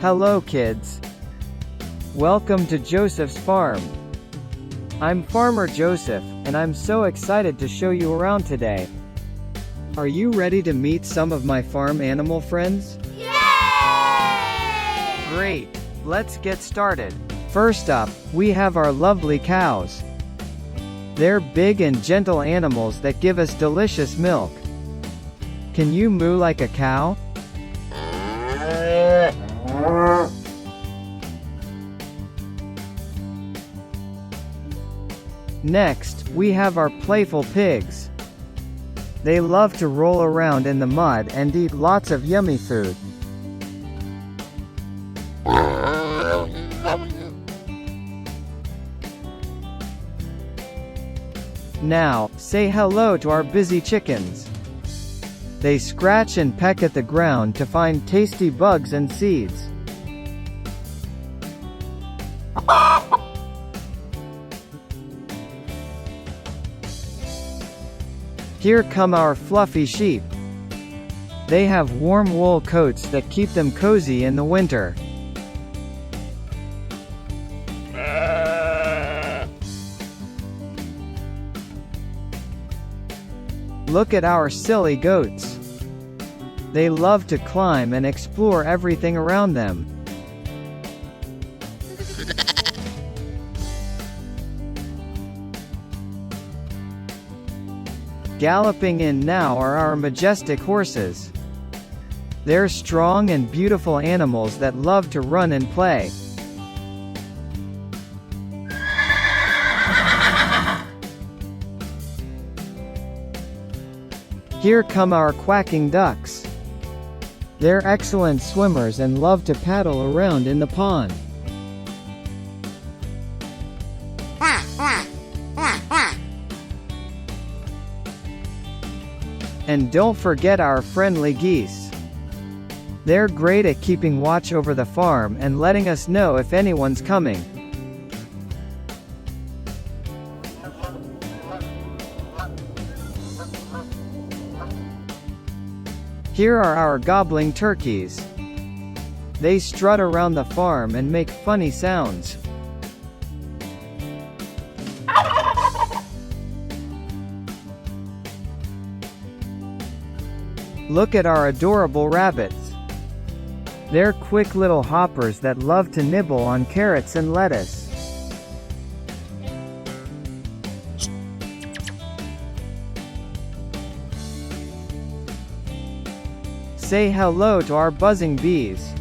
Hello kids. Welcome to Joseph's farm. I'm Farmer Joseph, and I'm so excited to show you around today. Are you ready to meet some of my farm animal friends? Yay! Great, let's get started. First up, we have our lovely cows. They're big and gentle animals that give us delicious milk. Can you moo like a cow? Next, we have our playful pigs. They love to roll around in the mud and eat lots of yummy food. Now, say hello to our busy chickens. They scratch and peck at the ground to find tasty bugs and seeds. Here come our fluffy sheep. They have warm wool coats that keep them cozy in the winter. Look at our silly goats. They love to climb and explore everything around them. Galloping in now are our majestic horses. They're strong and beautiful animals that love to run and play. Here come our quacking ducks. They're excellent swimmers and love to paddle around in the pond. And don't forget our friendly geese. They're great at keeping watch over the farm and letting us know if anyone's coming. Here are our gobbling turkeys. They strut around the farm and make funny sounds. Look at our adorable rabbits. They're quick little hoppers that love to nibble on carrots and lettuce. Say hello to our buzzing bees.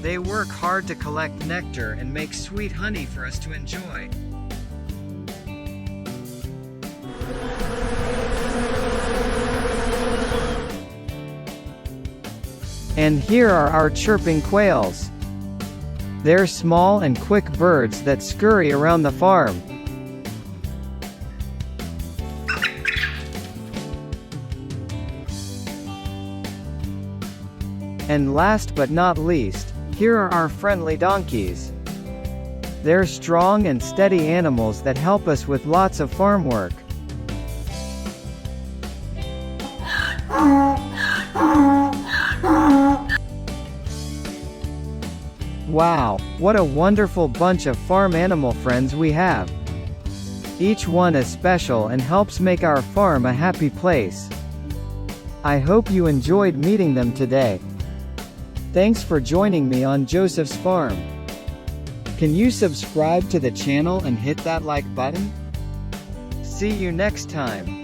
They work hard to collect nectar and make sweet honey for us to enjoy. And here are our chirping quails. They're small and quick birds that scurry around the farm. And last but not least, here are our friendly donkeys. They're strong and steady animals that help us with lots of farm work. Wow, what a wonderful bunch of farm animal friends we have. Each one is special and helps make our farm a happy place. I hope you enjoyed meeting them today. Thanks for joining me on Joseph's farm. Can you subscribe to the channel and hit that like button? See you next time.